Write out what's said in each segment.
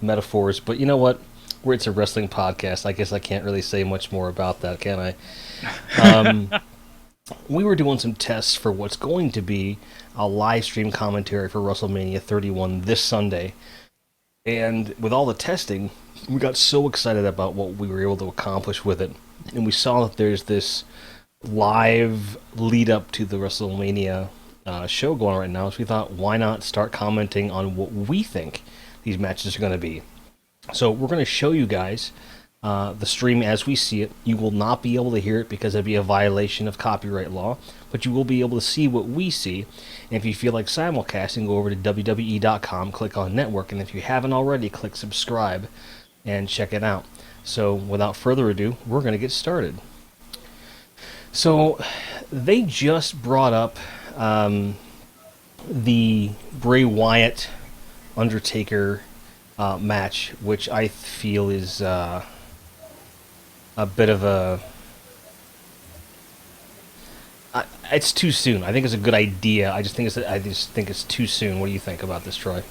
metaphors, but you know what? Where it's a wrestling podcast, I guess I can't really say much more about that, can I? Um, we were doing some tests for what's going to be a live stream commentary for WrestleMania 31 this Sunday. And with all the testing, we got so excited about what we were able to accomplish with it. And we saw that there's this live lead up to the WrestleMania show going on right now. So we thought, why not start commenting on what we think these matches are going to be? So we're going to show you guys the stream as we see it. You will not be able to hear it because it'd be a violation of copyright law, but you will be able to see what we see. And if you feel like simulcasting, go over to WWE.com, click on network, and if you haven't already, click subscribe and check it out. So without further ado, we're going to get started. So they just brought up the Bray Wyatt Undertaker match, which I feel is a bit of a... it's too soon. I think it's a good idea. I just think it's too soon. What do you think about this, Troy?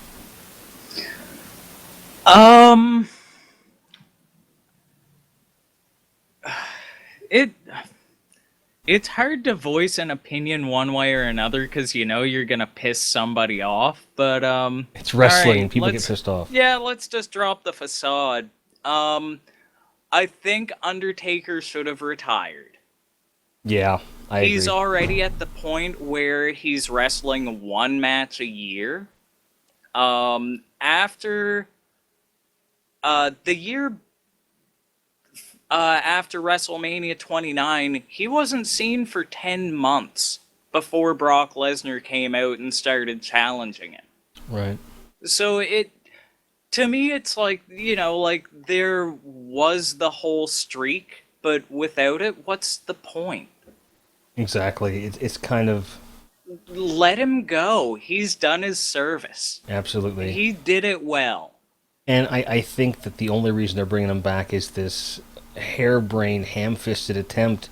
It it's hard to voice an opinion one way or another because you know you're gonna piss somebody off. But it's wrestling. all right, People get pissed off. Yeah, let's just drop the facade. I think Undertaker should have retired. Yeah, I agree. He's already at the point where he's wrestling one match a year. After the year after WrestleMania 29, he wasn't seen for 10 months before Brock Lesnar came out and started challenging him. Right. So to me, it's like, you know, like there was the whole streak, but without it, what's the point? Exactly. It's kind of... Let him go. He's done his service. Absolutely. He did it well. And I think that the only reason they're bringing him back is this harebrained, ham-fisted attempt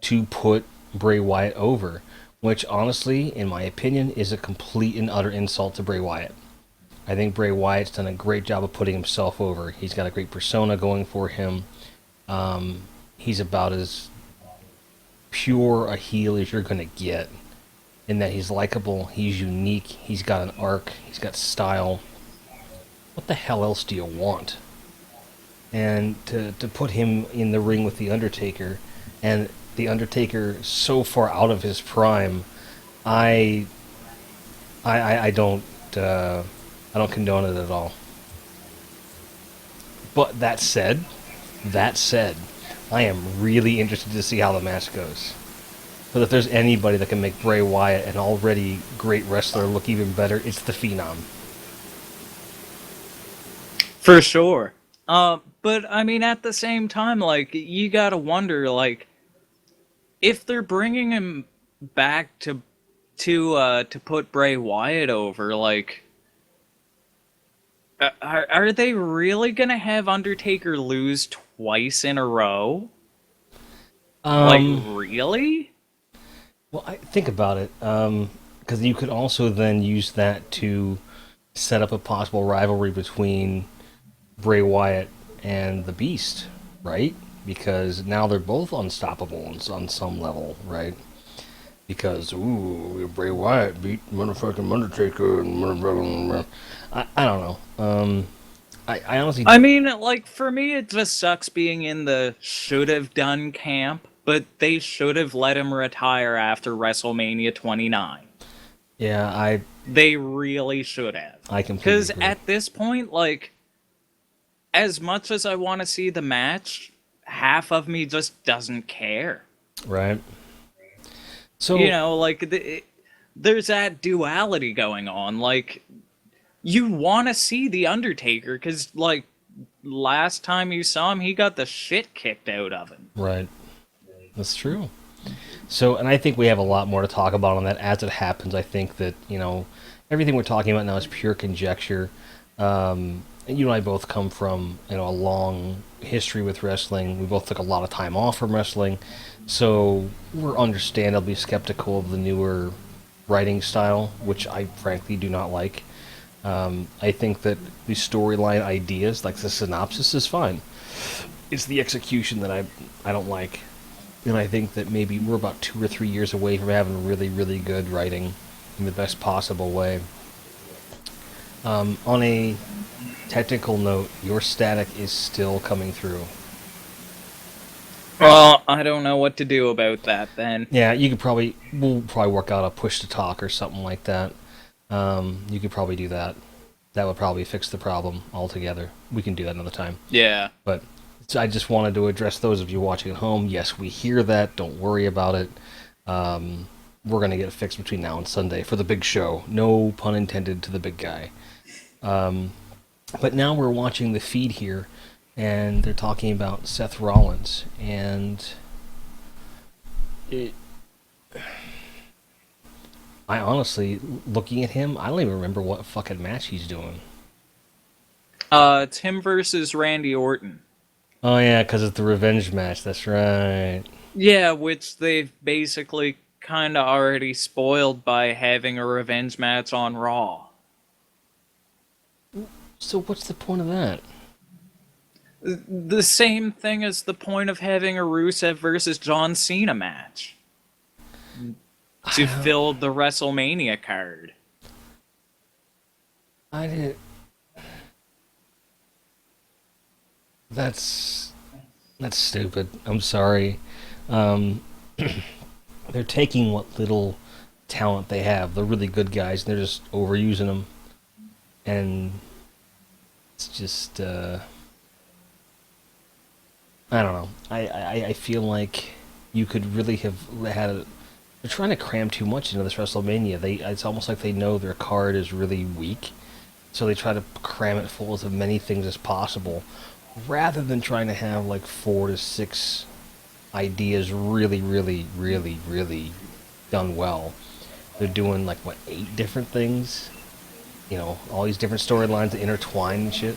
to put Bray Wyatt over, which honestly, in my opinion, is a complete and utter insult to Bray Wyatt. I think Bray Wyatt's done a great job of putting himself over. He's got a great persona going for him. He's about as pure a heel as you're going to get, in that he's likable, he's unique, he's got an arc, he's got style. What the hell else do you want? And to put him in the ring with The Undertaker, and The Undertaker so far out of his prime, I don't condone it at all. But that said, I am really interested to see how the match goes. But if there's anybody that can make Bray Wyatt, an already great wrestler, look even better, it's the Phenom. For sure. But I mean, at the same time, like, you gotta wonder, like, if they're bringing him back to put Bray Wyatt over, like, are they really gonna have Undertaker lose twice in a row? Like, really? Well, think about it, because you could also then use that to set up a possible rivalry between Bray Wyatt and the Beast, right? Because now they're both unstoppable on some level, right? Because, Bray Wyatt beat motherfucking Undertaker and I don't know. I honestly... I mean, like, for me, it just sucks being in the should-have-done camp, but they should have let him retire after WrestleMania 29. Yeah, They really should have. I completely Because agree. at this point, like, as much as I want to see the match, half of me just doesn't care. Right. So, you know, like, there's that duality going on. Like, you want to see The Undertaker, because, like, last time you saw him, he got the shit kicked out of him. Right. That's true. So, and I think we have a lot more to talk about on that as it happens. I think that, you know, everything we're talking about now is pure conjecture. And you and I both come from, you know, a long history with wrestling. We both took a lot of time off from wrestling. So we're understandably skeptical of the newer writing style, which I frankly do not like. I think that the storyline ideas, like the synopsis, is fine. It's the execution that I don't like. And I think that maybe we're about 2 or 3 years away from having really, really good writing in the best possible way. On a technical note, your static is still coming through. Well, I don't know what to do about that then. Yeah, we'll probably work out a push to talk or something like that. You could probably do that. That would probably fix the problem altogether. We can do that another time. Yeah. But I just wanted to address those of you watching at home. Yes, we hear that. Don't worry about it. We're going to get it fixed between now and Sunday for the big show. No pun intended to the big guy. But now we're watching the feed here, and they're talking about Seth Rollins. And I honestly, looking at him, I don't even remember what fucking match he's doing. It's him versus Randy Orton. Oh yeah, because it's the revenge match. That's right. Yeah, which they've basically kind of already spoiled by having a revenge match on Raw. So what's the point of that? The same thing as the point of having a Rusev versus John Cena match. To fill the WrestleMania card. I didn't... That's stupid. I'm sorry. They're taking what little talent they have, the really good guys, and they're just overusing them. And it's just, I don't know. I feel like you could really have had a... They're trying to cram too much into this WrestleMania. It's almost like they know their card is really weak, so they try to cram it full of as many things as possible, rather than trying to have like 4 to 6 ideas really, really, really, really done well. They're doing like 8 different things, all these different storylines that intertwine and shit.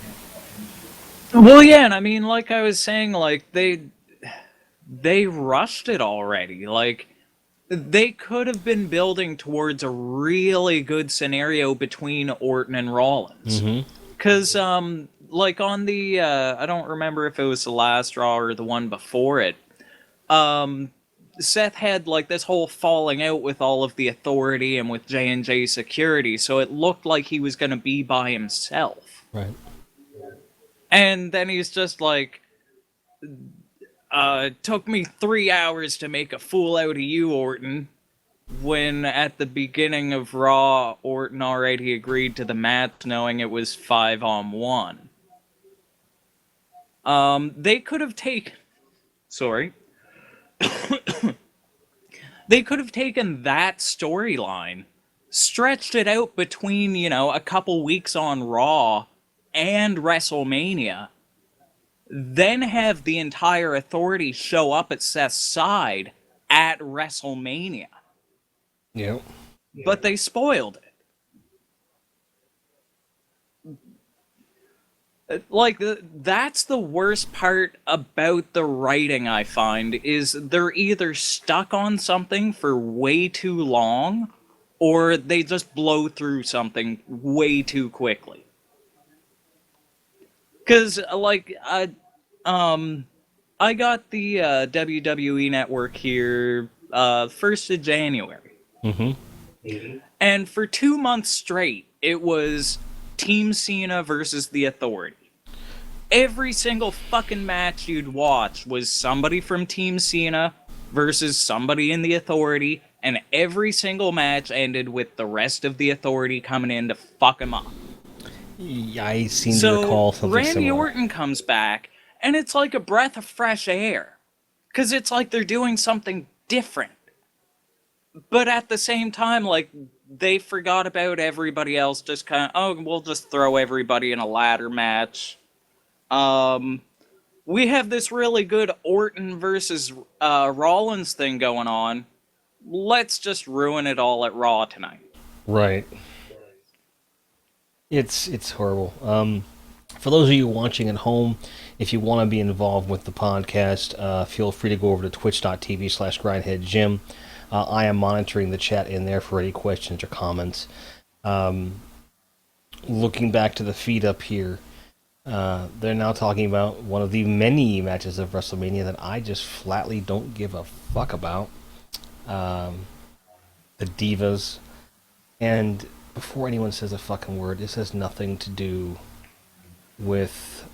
Well, yeah, and I mean, like I was saying, like they rushed it already. Like they could have been building towards a really good scenario between Orton and Rollins. Because, like on the, I don't remember if it was the last Raw or the one before it, Seth had like this whole falling out with all of the Authority and with J&J Security, so it looked like he was going to be by himself. Right. And then he's just like, it took me 3 hours to make a fool out of you, Orton. When at the beginning of Raw, Orton already agreed to the match knowing it was 5-on-1. They could have taken... Sorry. They could have taken that storyline, stretched it out between, a couple weeks on Raw and WrestleMania, then have the entire Authority show up at Seth's side at WrestleMania. Yep. But they spoiled it. Like, that's the worst part about the writing, I find, is they're either stuck on something for way too long, or they just blow through something way too quickly. Because, like, I got the WWE Network here 1st of January. And for 2 months straight, it was Team Cena versus the Authority. Every single fucking match you'd watch was somebody from Team Cena versus somebody in the Authority, and every single match ended with the rest of the Authority coming in to fuck him up. Yeah, I seem to recall something Randy similar. Orton comes back, and it's like a breath of fresh air. Because it's like they're doing something different. But at the same time, like, they forgot about everybody else, just kind of, we'll just throw everybody in a ladder match. We have this really good Orton versus Rollins thing going on. Let's just ruin it all at Raw tonight. Right. It's horrible. For those of you watching at home, if you want to be involved with the podcast, feel free to go over to twitch.tv/grindheadjim. I am monitoring the chat in there for any questions or comments. looking back to the feed up here, they're now talking about one of the many matches of WrestleMania that I just flatly don't give a fuck about. Um, the Divas. And before anyone says a fucking word, this has nothing to do with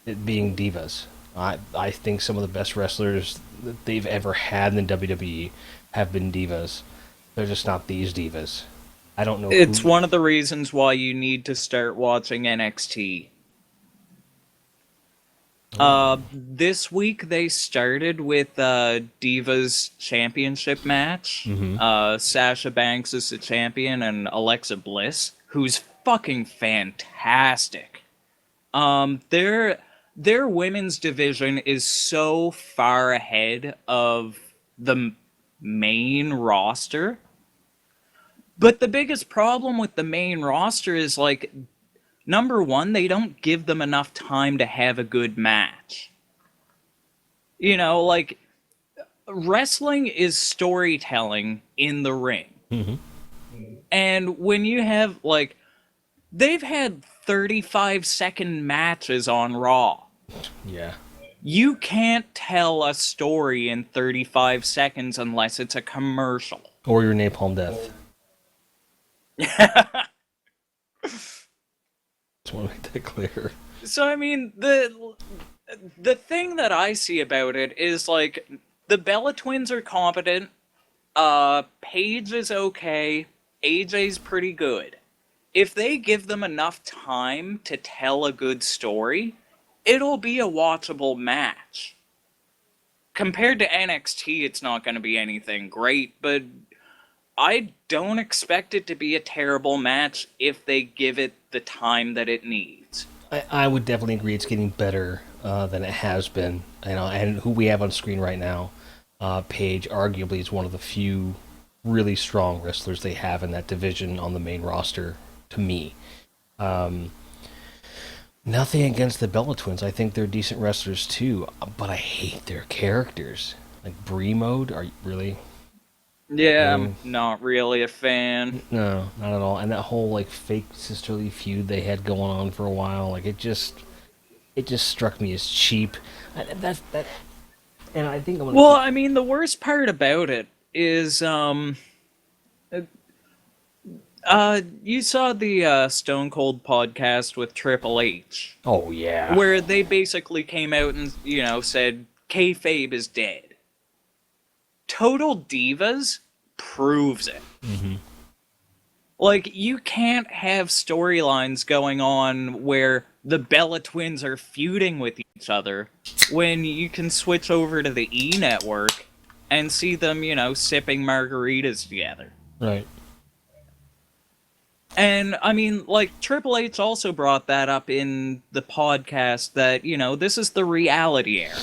it being divas. I think some of the best wrestlers that they've ever had in the WWE have been divas. They're just not these divas. I don't know It's who. one of the reasons why you need to start watching NXT. Oh, This week they started with Divas Championship match. mm-hmm. Sasha Banks is the champion, and Alexa Bliss, who's fucking fantastic. Their women's division is so far ahead of the main roster. But the biggest problem with the main roster is like, number one, they don't give them enough time to have a good match. You know, like, wrestling is storytelling in the ring. Mm-hmm. And when you have, like, they've had 35-second matches on Raw. Yeah. You can't tell a story in 35 seconds unless it's a commercial. Or your Napalm Death. Just want to make that clear. So, I mean, the thing that I see about it is, like, the Bella Twins are competent, Paige is okay, AJ's pretty good. If they give them enough time to tell a good story, it'll be a watchable match. Compared to NXT, it's not going to be anything great, but I don't expect it to be a terrible match if they give it the time that it needs. I would definitely agree it's getting better than it has been. You know, and who we have on screen right now, Paige arguably is one of the few really strong wrestlers they have in that division on the main roster. To me, nothing against the Bella Twins. I think they're decent wrestlers too, but I hate their characters. Like Brie Mode, are you really? Yeah, Really? I'm not really a fan. No, not at all. And that whole like fake sisterly feud they had going on for a while, like it just struck me as cheap. That's that, and I think I'm gonna Well, keep. I mean, the worst part about it is, you saw the Stone Cold podcast with Triple H, Oh yeah, where they basically came out and, said kayfabe is dead. Total Divas proves it. mm-hmm. Like, you can't have storylines going on where the Bella Twins are feuding with each other when you can switch over to the E Network and see them, sipping margaritas together. Right. And, I mean, like, Triple H also brought that up in the podcast that, this is the reality era.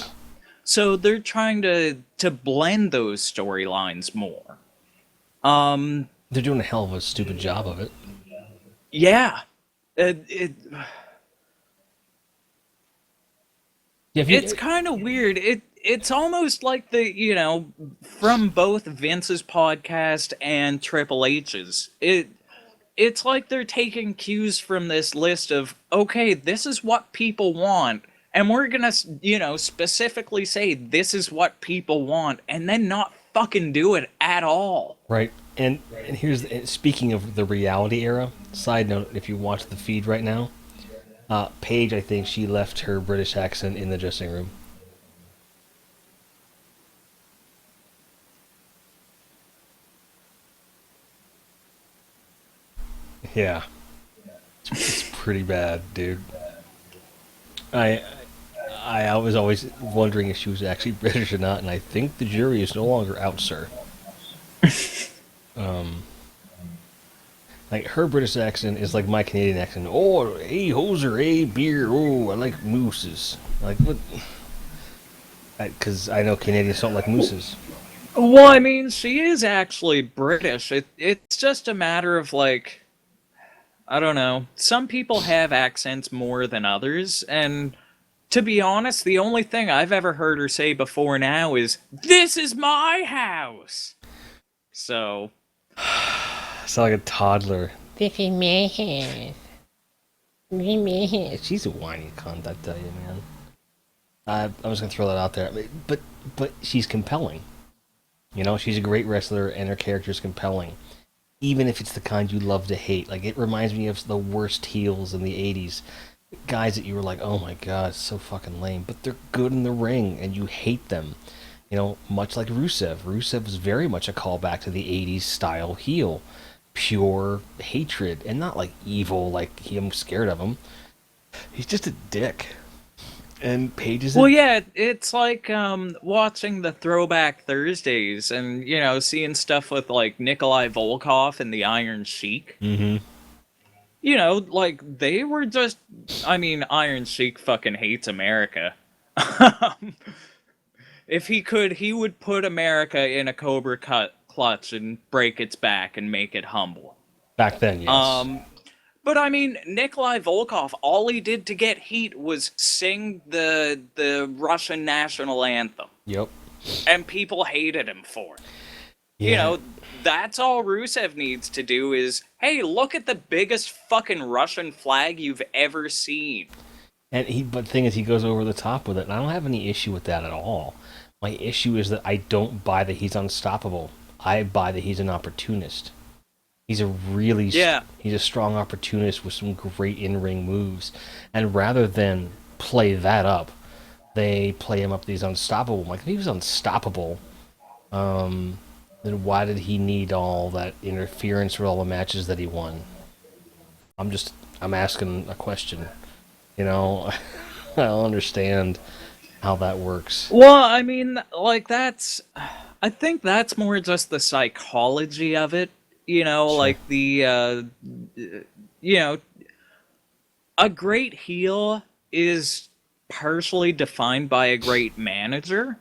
So they're trying to blend those storylines more. They're doing a hell of a stupid job of it. Yeah. Yeah, if It's you, kind of weird. It's almost like from both Vince's podcast and Triple H's. It's like they're taking cues from this list of, okay, this is what people want, and we're gonna, specifically say this is what people want, and then not fucking do it at all. right. And here's speaking of the reality era. Side note: if you watch the feed right now, Paige, I think she left her British accent in the dressing room. Yeah, it's pretty bad, dude. I I was always wondering if she was actually British or not, and I think the jury is no longer out, sir. Um, like her British accent is like my Canadian accent. Oh, hey hoser, hey beer. Oh, I like mooses. Like what? Because I know Canadians don't like mooses. Well, I mean, she is actually British. It's just a matter of, like, I don't know. Some people have accents more than others, and to be honest, the only thing I've ever heard her say before now is, "This is my house." So, I sound like a toddler. This is my house. This is my house. She's a whiny cunt, I tell you, man. I was gonna throw that out there, but she's compelling. You know, she's a great wrestler, and her character is compelling. Even if it's the kind you love to hate. Like, it reminds me of the worst heels in the 80s. Guys that you were like, oh my god, it's so fucking lame. But they're good in the ring, and you hate them. You know, much like Rusev. Rusev was very much a callback to the 80s style heel. Pure hatred, and not like evil, like I'm scared of him. He's just a dick. And Paige is Well, yeah, it's like watching the Throwback Thursdays and, seeing stuff with, like, Nikolai Volkov and the Iron Sheik. Mm-hmm. Like, they were just... I mean, Iron Sheik fucking hates America. If he could, he would put America in a Cobra clutch and break its back and make it humble. Back then, yes. But I mean, Nikolai Volkov, all he did to get heat was sing the Russian national anthem. Yep. And people hated him for it. Yeah. That's all Rusev needs to do is, hey, look at the biggest fucking Russian flag you've ever seen. But the thing is, he goes over the top with it, and I don't have any issue with that at all. My issue is that I don't buy that he's unstoppable. I buy that he's an opportunist. He's a strong opportunist with some great in-ring moves. And rather than play that up, they play him up that he's unstoppable. Like, if he was unstoppable, then why did he need all that interference for all the matches that he won? I'm asking a question. You know, I don't understand how that works. Well, I mean, like, I think that's more just the psychology of it. Sure. Like a great heel is partially defined by a great manager.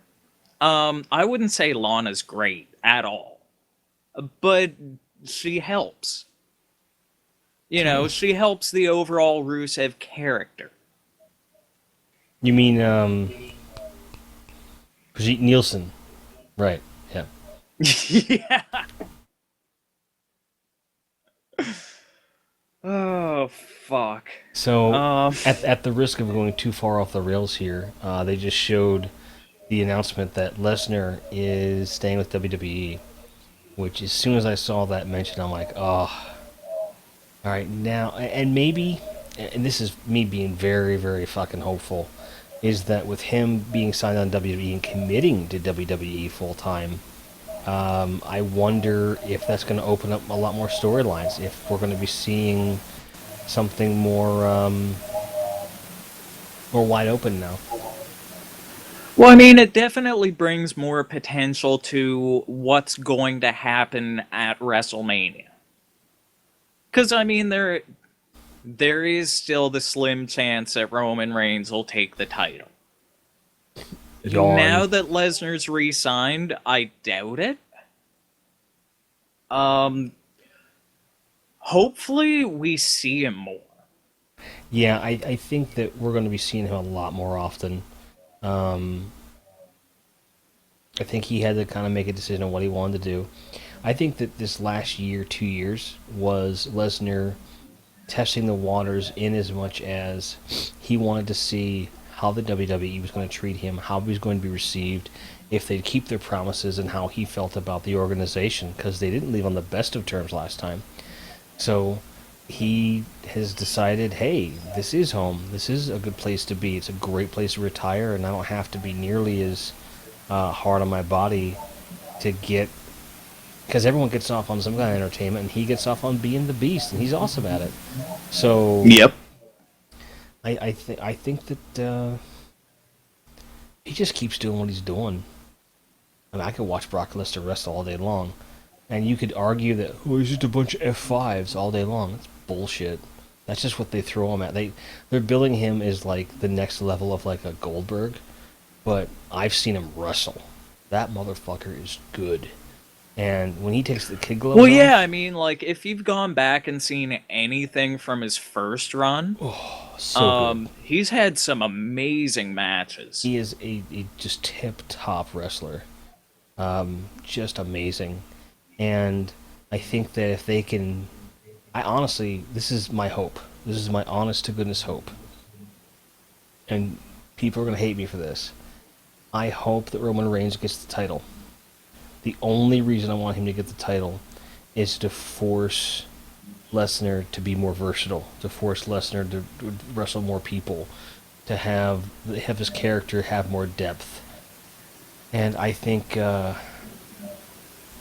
I wouldn't say Lana's great at all, but she helps. She helps the overall Rusev character. You mean, Brigitte Nielsen. Right, yeah. Yeah. Oh, fuck. So, at the risk of going too far off the rails here, they just showed the announcement that Lesnar is staying with WWE, which as soon as I saw that mentioned, I'm like, oh, all right, now, and maybe, and this is me being very, very fucking hopeful, is that with him being signed on WWE and committing to WWE full-time, I wonder if that's going to open up a lot more storylines, if we're going to be seeing something more wide open now. Well, I mean, it definitely brings more potential to what's going to happen at WrestleMania. Because, I mean, there is still the slim chance that Roman Reigns will take the title. Yawn. Now that Lesnar's re-signed, I doubt it. Hopefully we see him more. Yeah, I think that we're going to be seeing him a lot more often. I think he had to kind of make a decision on what he wanted to do. I think that this last year, 2 years, was Lesnar testing the waters in as much as he wanted to see how the WWE was going to treat him, how he was going to be received, if they'd keep their promises, and how he felt about the organization, because they didn't leave on the best of terms last time. So he has decided, hey, this is home. This is a good place to be. It's a great place to retire, and I don't have to be nearly as hard on my body to get... Because everyone gets off on some kind of entertainment, and he gets off on being the beast, and he's awesome at it. So... Yep. I think that he just keeps doing what he's doing. I mean, I could watch Brock Lesnar wrestle all day long, and you could argue that he's just a bunch of F5s all day long. That's bullshit. That's just what they throw him at. They're billing him as like the next level of like a Goldberg, but I've seen him wrestle. That motherfucker is good. And when he takes the kid gloves off... yeah, I mean, like, if you've gone back and seen anything from his first run... Oh, so good. He's had some amazing matches. He is a just tip-top wrestler. Just amazing. And I think that if they can I honestly, this is my hope. This is my honest to goodness hope. And people are going to hate me for this. I hope that Roman Reigns gets the title. The only reason I want him to get the title is to force Lesnar to be more versatile, to force Lesnar to wrestle more people, to have his character have more depth. And I think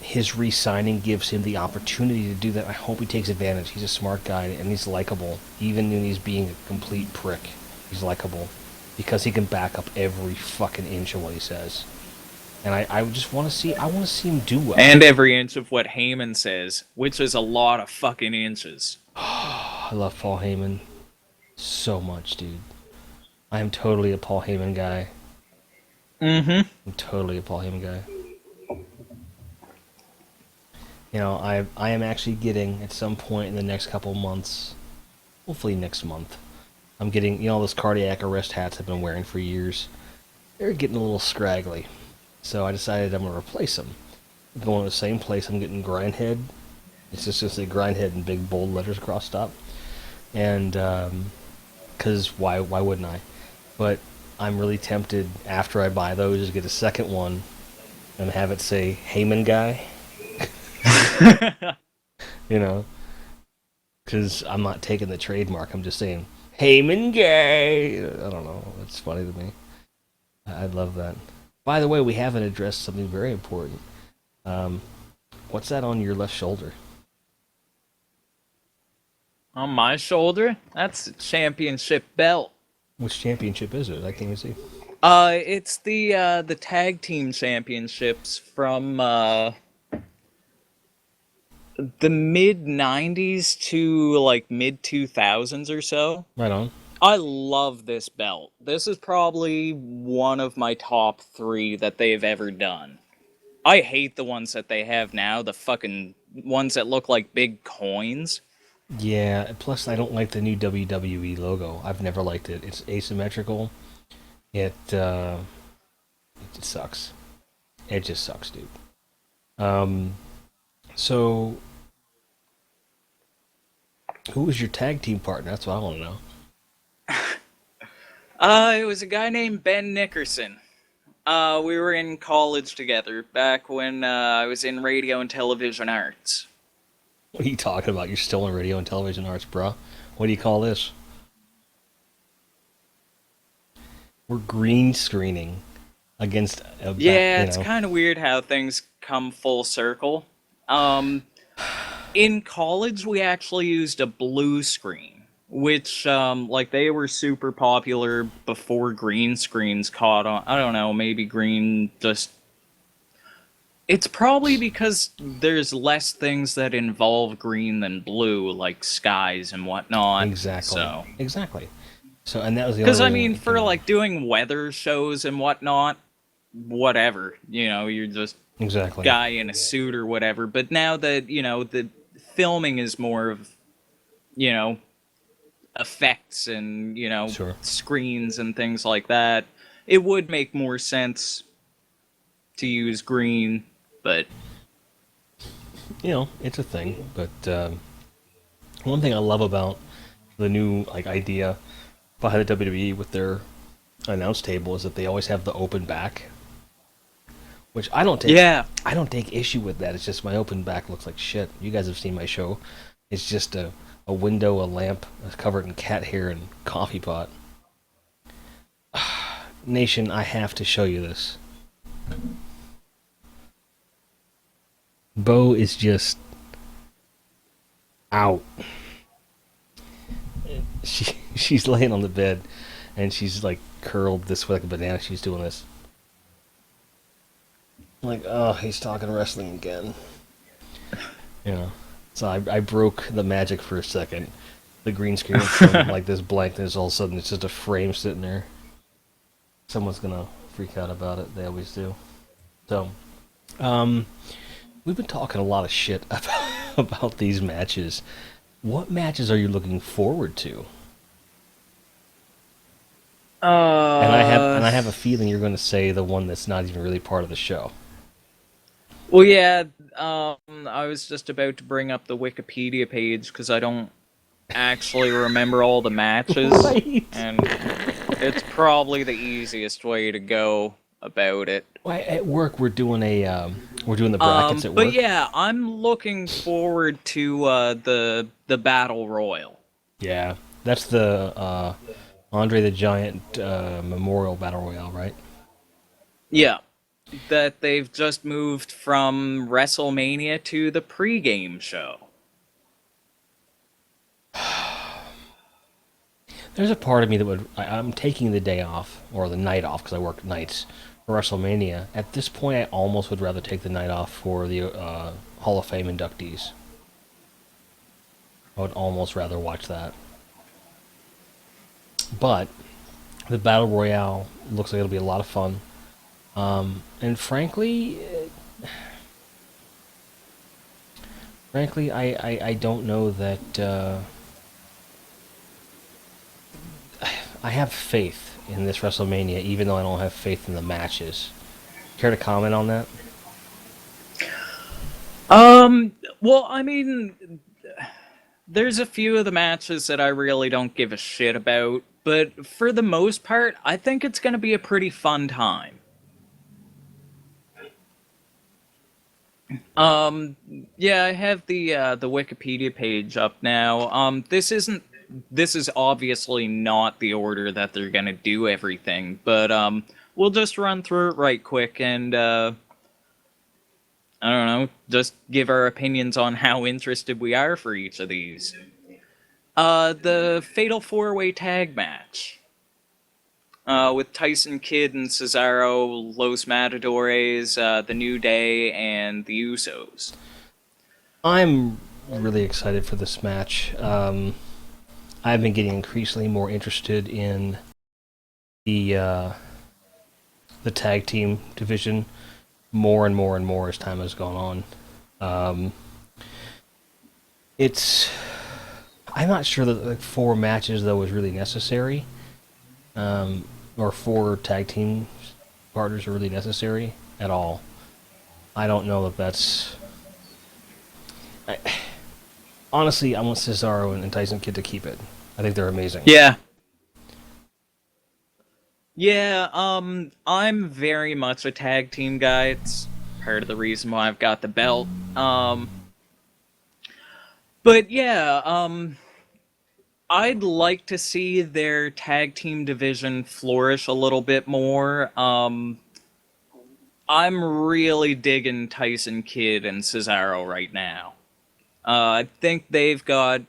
his re-signing gives him the opportunity to do that. I hope he takes advantage. He's a smart guy and he's likable, even when he's being a complete prick. He's likable because he can back up every fucking inch of what he says. And I just want to see. I want to see him do well. And every inch of what Heyman says, which is a lot of fucking inches. I love Paul Heyman so much, dude. I am totally a Paul Heyman guy. Mm-hmm. I'm totally a Paul Heyman guy. You know, I am actually getting at some point in the next couple months, hopefully next month, I'm getting, you know, those cardiac arrest hats I've been wearing for years. They're getting a little scraggly, so I decided I'm gonna replace them. I'm going to the same place. I'm getting Grindhead. It's just gonna say Grindhead in big bold letters across top, and because why wouldn't I? But I'm really tempted after I buy those to get a second one and have it say Heyman guy. You know, because I'm not taking the trademark. I'm just saying Heyman guy. I don't know. It's funny to me. I love that. By the way, we haven't addressed something very important. What's that on your left shoulder? On my shoulder, that's a championship belt. Which championship is it? I can't even see. It's the tag team championships from the mid '90s to like mid 2000s or so. Right on. I love this belt. This is probably one of my top 3 that they've ever done. I hate the ones that they have now, the fucking ones that look like big coins. Yeah, plus I don't like the new WWE logo. I've never liked it. It's asymmetrical. It sucks. It just sucks, dude. So who was your tag team partner? That's what I want to know. It was a guy named Ben Nickerson. We were in college together back when I was in radio and television arts. What are you talking about? You're still in radio and television arts, bruh. What do you call this? We're green screening against a Yeah, it's kind of weird how things come full circle. In college, we actually used a blue screen, which, like, they were super popular before green screens caught on. I don't know, maybe green just... It's probably because there's less things that involve green than blue, like skies and whatnot. Exactly. So. Exactly. So, and that was the Because, only I reason mean, for, like, doing weather shows and whatnot, whatever, you know, you're just exactly guy in a suit or whatever. But now that, you know, the filming is more of, you know, effects and, you know, Sure. screens and things like that, it would make more sense to use green, but... You know, it's a thing, but one thing I love about the new, like, idea behind the WWE with their announce table is that they always have the open back. Which I don't take. Yeah. I don't take issue with that. It's just my open back looks like shit. You guys have seen my show. It's just a window, a lamp covered in cat hair and coffee pot. Nation, I have to show you this. Bo is just out. She's laying on the bed and she's like curled this way like a banana. She's doing this. Like, oh, he's talking wrestling again. You know, so I broke the magic for a second. The green screen went from like this blankness, all of a sudden it's just a frame sitting there. Someone's gonna freak out about it. They always do. So, we've been talking a lot of shit about these matches. What matches are you looking forward to? And I have a feeling you're going to say the one that's not even really part of the show. Well, yeah, I was just about to bring up the Wikipedia page because I don't actually remember all the matches, Right. and it's probably the easiest way to go about it. At work, we're doing the brackets at But work. yeah, I'm looking forward to the battle royal. Yeah, that's the Andre the Giant Memorial Battle Royale, right? Yeah, that they've just moved from WrestleMania to the pregame show. There's a part of me that I'm taking the day off or the night off because I work nights for WrestleMania. At this point, I almost would rather take the night off for the Hall of Fame inductees. I would almost rather watch that. But the Battle Royale looks like it'll be a lot of fun. And frankly, I don't know that I have faith in this WrestleMania, even though I don't have faith in the matches. Care to comment on that? Well, I mean, there's a few of the matches that I really don't give a shit about, but for the most part, I think it's going to be a pretty fun time. Um, yeah, I have the Wikipedia page up now. This is obviously not the order that they're going to do everything, but we'll just run through it right quick and I don't know, just give our opinions on how interested we are for each of these. The Fatal Four Way Tag Match. With Tyson Kidd and Cesaro, Los Matadores, The New Day, and the Usos. I'm really excited for this match. I've been getting increasingly more interested in the uh, the tag team division more and more and more as time has gone on. It's I'm not sure that like 4 matches though is really necessary, or 4 tag team partners are really necessary at all. I don't know that that's. I, honestly, I want Cesaro and Tyson Kidd to keep it. I think they're amazing. Yeah. Yeah, I'm very much a tag team guy. It's part of the reason why I've got the belt. But yeah, I'd like to see their tag team division flourish a little bit more. I'm really digging Tyson Kidd and Cesaro right now. I think they've got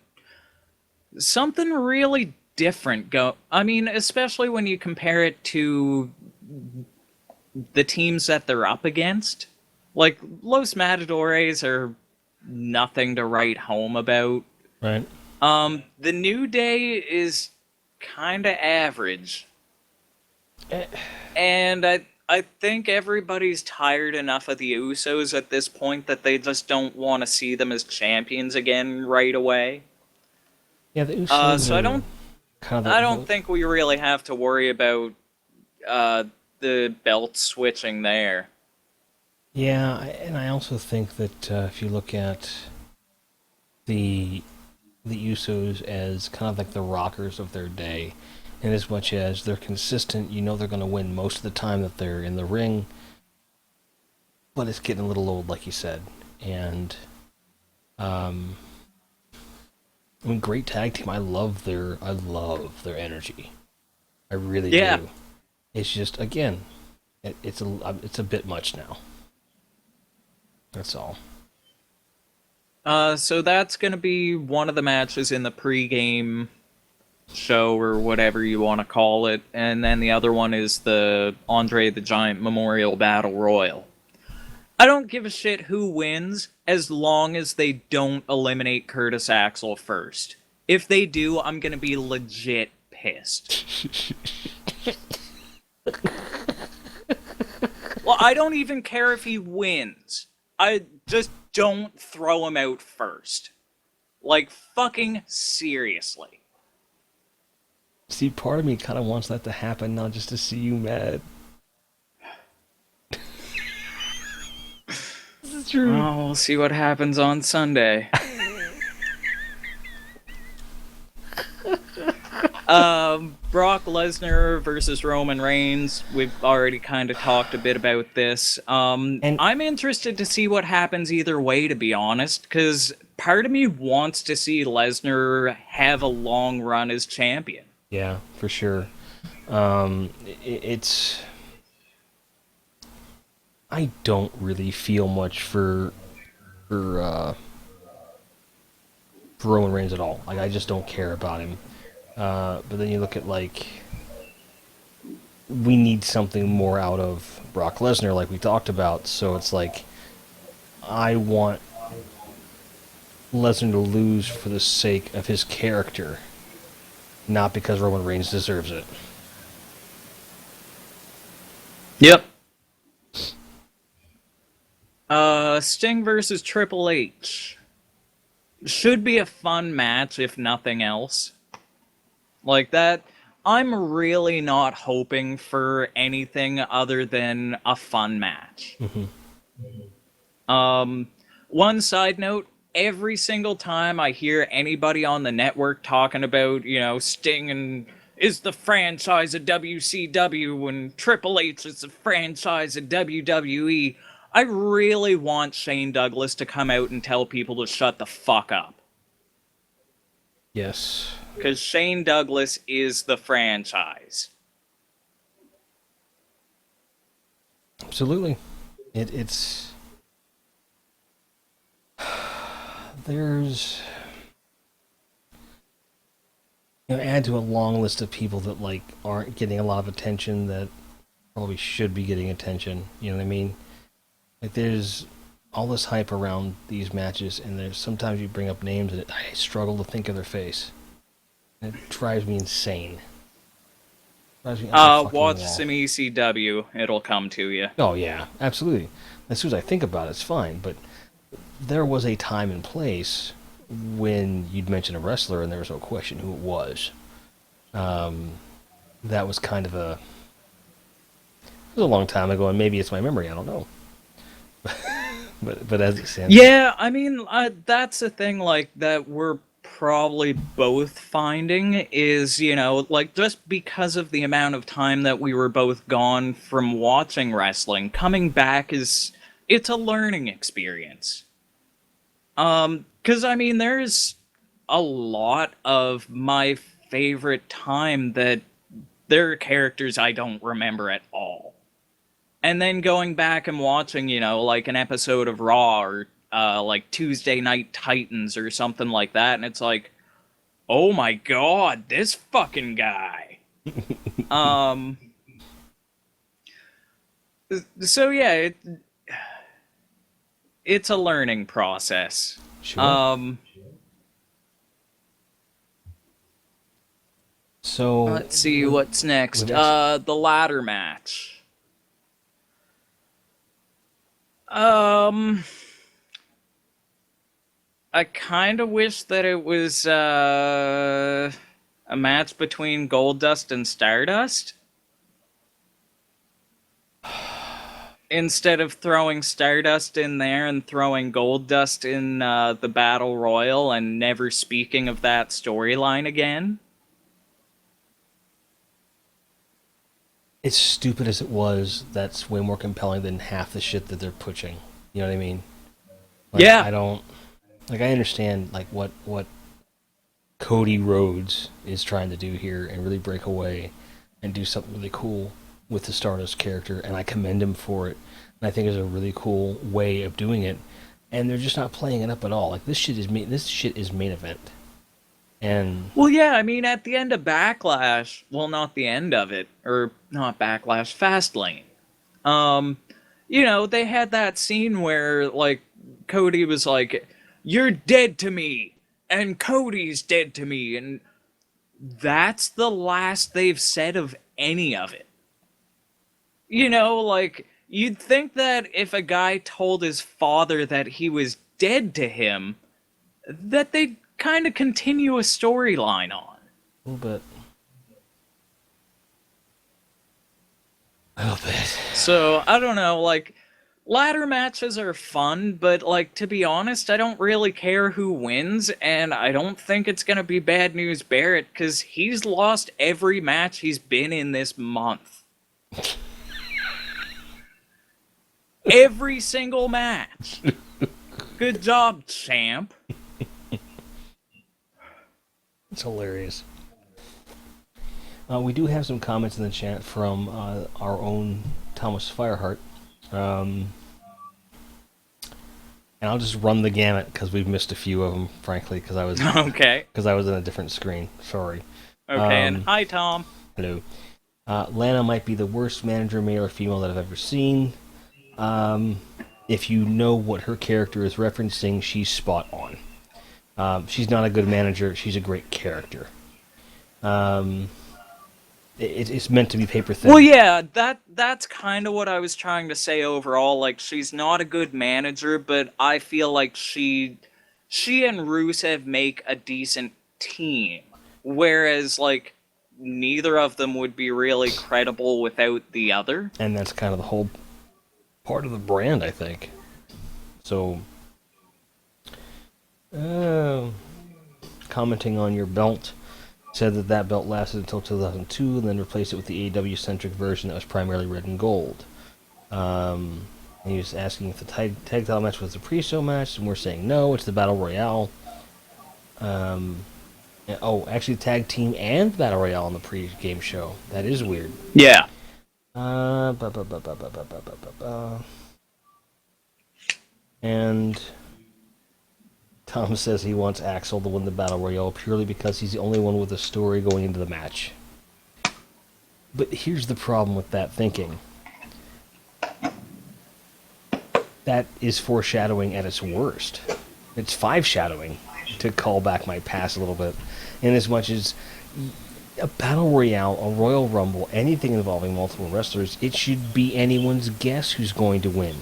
something really different go. I mean, especially when you compare it to the teams that they're up against. Like Los Matadores are nothing to write home about. Right. The New Day is kind of average, Eh, and I think everybody's tired enough of the Usos at this point that they just don't want to see them as champions again right away. Yeah, the Usos So are kind of I don't think we really have to worry about uh, the belt switching there. Yeah, and I also think that if you look at the the Usos as kind of like the rockers of their day, in as much as they're consistent, you know they're going to win most of the time that they're in the ring, but it's getting a little old, like you said. And um, I mean, great tag team. I love their energy. I really Yeah. do. It's just again, it's a bit much now. That's all. So that's going to be one of the matches in the pregame show or whatever you want to call it, and then the other one is the Andre the Giant Memorial Battle Royal. I don't give a shit who wins as long as they don't eliminate Curtis Axel first. If they do, I'm going to be legit pissed. Well, I don't even care if he wins. I just don't throw him out first. Like, fucking seriously. See, part of me kind of wants that to happen, not just to see you mad. true. Oh, we'll see what happens on Sunday. Brock Lesnar versus Roman Reigns. We've already kind of talked a bit about this. And I'm interested to see what happens either way, to be honest, because part of me wants to see Lesnar have a long run as champion. yeah, for sure. It's I don't really feel much for Roman Reigns at all. Like I just don't care about him. But then you look at like we need something more out of Brock Lesnar, like we talked about. So it's like I want Lesnar to lose for the sake of his character, not because Roman Reigns deserves it. Yep. Sting versus Triple H. Should be a fun match, if nothing else. Like that, I'm really not hoping for anything other than a fun match. One side note, every single time I hear anybody on the network talking about, Sting and is the franchise of WCW and Triple H is the franchise of WWE, I really want Shane Douglas to come out and tell people to shut the fuck up. Yes. Because Shane Douglas is the franchise. Absolutely. It's there's add to a long list of people that like aren't getting a lot of attention that probably should be getting attention. You know what I mean? Like there's all this hype around these matches, and there's sometimes you bring up names and I struggle to think of their face. And it drives me insane. Drives me up the fucking Watch wall. some ECW. It'll come to you. Oh yeah, absolutely. As soon as I think about it, it's fine. But there was a time and place when you'd mention a wrestler and there was no question who it was. That was kind of it was a long time ago, and maybe it's my memory. I don't know. but as it stands, Yeah, I mean, that's the thing, like, that we're probably both finding is, like, just because of the amount of time that we were both gone from watching wrestling, coming back it's a learning experience. Because, I mean, there's a lot of my favorite time that there are characters I don't remember at all. And then going back and watching, like an episode of Raw or like Tuesday Night Titans or something like that, and it's like, oh my god, this fucking guy. So yeah, it's a learning process. sure. So Let's see what's next. The ladder match. I kind of wish that it was a match between Goldust and Stardust. Instead of throwing Stardust in there and throwing Goldust in the Battle Royal and never speaking of that storyline again. as stupid as it was, that's way more compelling than half the shit that they're pushing. You know what I mean? Like, Yeah. I don't like. I understand like what Cody Rhodes is trying to do here and really break away and do something really cool with the Stardust character, and I commend him for it. And I think it's a really cool way of doing it. And they're just not playing it up at all. Like this shit is main event. And Well, yeah, I mean, at the end of Backlash, well, not the end of it, or not Backlash, Fastlane. They had that scene where, like, Cody was like, "You're dead to me," and Cody's dead to me, and that's the last they've said of any of it. Like, you'd think that if a guy told his father that he was dead to him, that they'd kind of continue a storyline on. a little bit. A little bit. So, I don't know, like ladder matches are fun, but, like, to be honest, I don't really care who wins, and I don't think it's gonna be Bad News Barrett, because he's lost every match he's been in this month. Every single match. Good job, champ. It's hilarious. We do have some comments in the chat from our own Thomas Fireheart. And I'll just run the gamut because we've missed a few of them, frankly, because I was Okay. because I was in a different screen. Sorry. Okay, and hi, Tom. Hello. Lana might be the worst manager, male or female, that I've ever seen. If you know what her character is referencing, she's spot on. She's not a good manager. She's a great character. It's meant to be paper thin. Well, yeah, that's kind of what I was trying to say overall. Like, she's not a good manager, but I feel like she and Rusev make a decent team. Whereas, like, neither of them would be really credible without the other. And that's kind of the whole part of the brand, I think. So, commenting on your belt, said that belt lasted until 2002 and then replaced it with the AEW-centric version that was primarily red and gold. And he was asking if the tag title match was the pre-show match, and we're saying no, it's the Battle Royale. Actually, tag team and Battle Royale on the pre-game show. That is weird. Yeah. And Tom says he wants Axel to win the Battle Royale purely because he's the only one with a story going into the match. But here's the problem with that thinking. That is foreshadowing at its worst. It's five-shadowing, to call back my past a little bit. In as much as a Battle Royale, a Royal Rumble, anything involving multiple wrestlers, it should be anyone's guess who's going to win.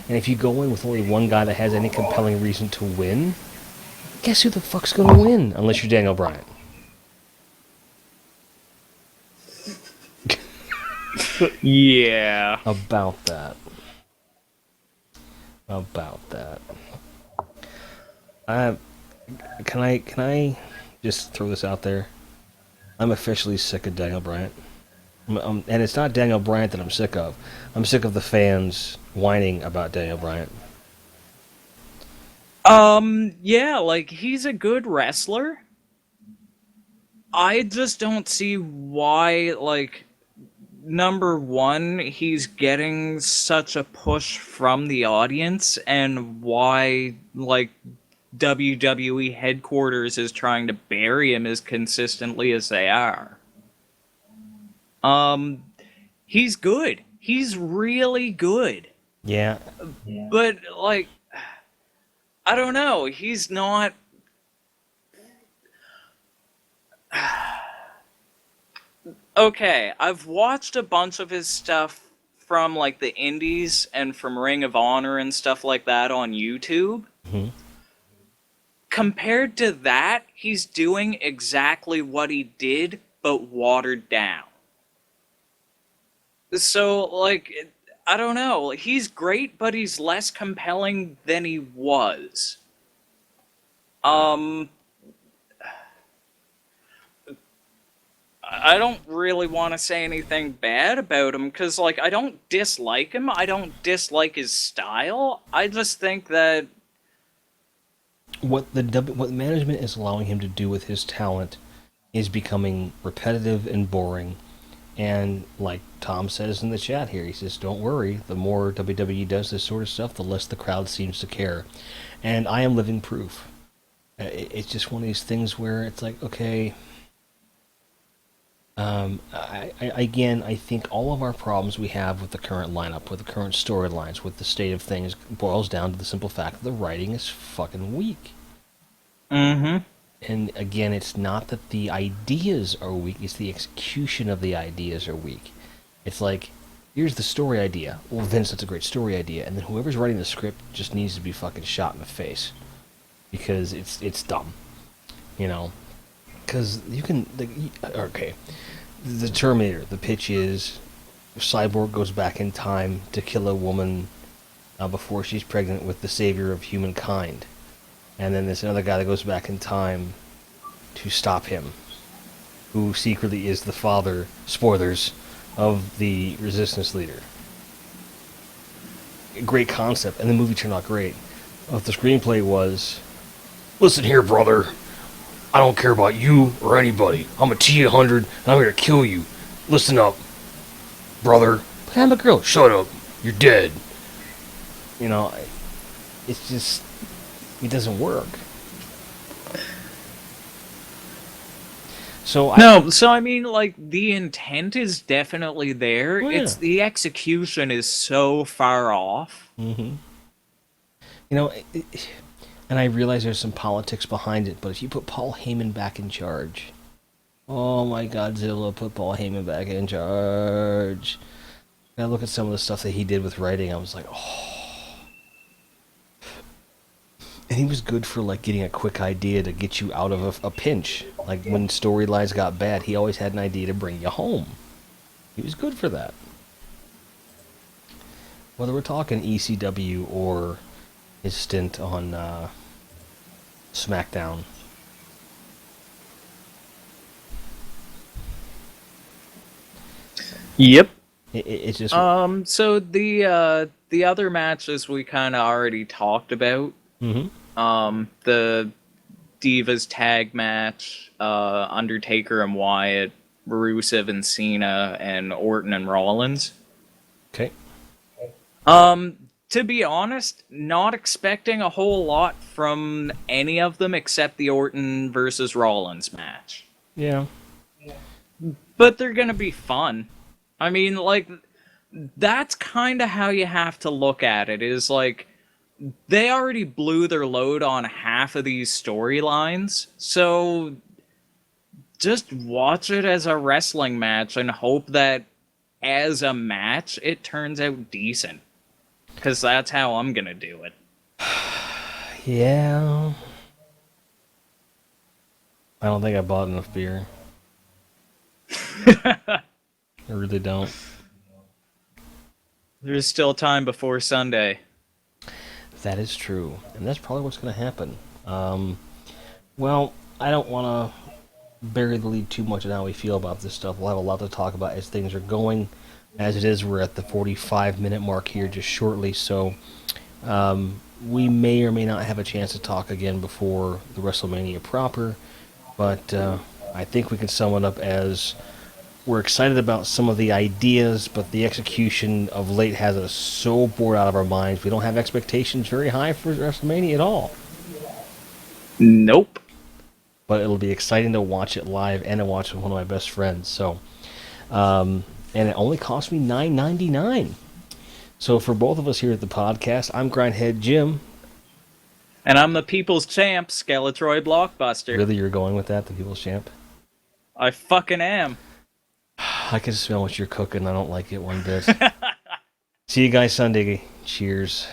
And if you go in with only one guy that has any compelling reason to win, guess who the fuck's going to win? Unless you're Daniel Bryan. Yeah. About that. Can I just throw this out there? I'm officially sick of Daniel Bryan. And it's not Daniel Bryan that I'm sick of. I'm sick of the fans whining about Daniel Bryan. Yeah, like, he's a good wrestler. I just don't see why, like, number one, he's getting such a push from the audience, and why, like, WWE headquarters is trying to bury him as consistently as they are. He's good. He's really good. Yeah. But, like, I don't know. He's not... Okay, I've watched a bunch of his stuff from, like, the indies and from Ring of Honor and stuff like that on YouTube. Mm-hmm. Compared to that, he's doing exactly what he did, but watered down. So, like, I don't know. He's great, but he's less compelling than he was. I don't really want to say anything bad about him, because, like, I don't dislike him. I don't dislike his style. I just think that... What management is allowing him to do with his talent is becoming repetitive and boring. And like Tom says in the chat here, he says, don't worry, the more WWE does this sort of stuff, the less the crowd seems to care. And I am living proof. It's just one of these things where it's like, okay... I think all of our problems we have with the current lineup, with the current storylines, with the state of things, boils down to the simple fact that the writing is fucking weak. Mm-hmm. And again, it's not that the ideas are weak, it's the execution of the ideas are weak. It's like, here's the story idea. Well, Vince, that's a great story idea. And then whoever's writing the script just needs to be fucking shot in the face. Because it's dumb. You know? Because you can... Okay. The Terminator, the pitch is Cyborg goes back in time to kill a woman before she's pregnant with the savior of humankind. And then there's another guy that goes back in time to stop him, who secretly is the father, spoilers, of the resistance leader. Great concept, and the movie turned out great. What the screenplay was, listen here, brother, I don't care about you or anybody. I'm a T-800, and I'm here to kill you. Listen up, brother. But I'm a girl. Shut up. You're dead. You know, it's just, it doesn't work. So I mean, like, the intent is definitely there. Oh, yeah. It's the execution is so far off. Mm-hmm. You know, and I realize there's some politics behind it, but if you put Paul Heyman back in charge, oh my Godzilla, put Paul Heyman back in charge. And I look at some of the stuff that he did with writing, I was like, oh. And he was good for, like, getting a quick idea to get you out of a pinch. Like, when storylines got bad, he always had an idea to bring you home. He was good for that. Whether we're talking ECW or his stint on SmackDown. Yep. It's just... So the other matches we kind of already talked about. Mm-hmm. The Divas tag match, Undertaker and Wyatt, Rusev and Cena, and Orton and Rollins. Okay. To be honest, not expecting a whole lot from any of them except the Orton versus Rollins match. Yeah. But they're gonna be fun. I mean, like, that's kind of how you have to look at it, is like, they already blew their load on half of these storylines, so just watch it as a wrestling match and hope that as a match it turns out decent. Because that's how I'm gonna do it. Yeah. I don't think I bought enough beer. I really don't. There's still time before Sunday. That is true, and that's probably what's going to happen. Well, I don't want to bury the lead too much on how we feel about this stuff. We'll have a lot to talk about as things are going. As it is, we're at the 45-minute mark here just shortly, so we may or may not have a chance to talk again before the WrestleMania proper, but I think we can sum it up as we're excited about some of the ideas, but the execution of late has us so bored out of our minds. We don't have expectations very high for WrestleMania at all. Nope. But it'll be exciting to watch it live and to watch it with one of my best friends. So, and it only cost me $9.99. So for both of us here at the podcast, I'm Grindhead Jim. And I'm the People's Champ, Skeletroid Blockbuster. Really, you're going with that, the People's Champ? I fucking am. I can smell what you're cooking. I don't like it one bit. See you guys Sunday. Cheers.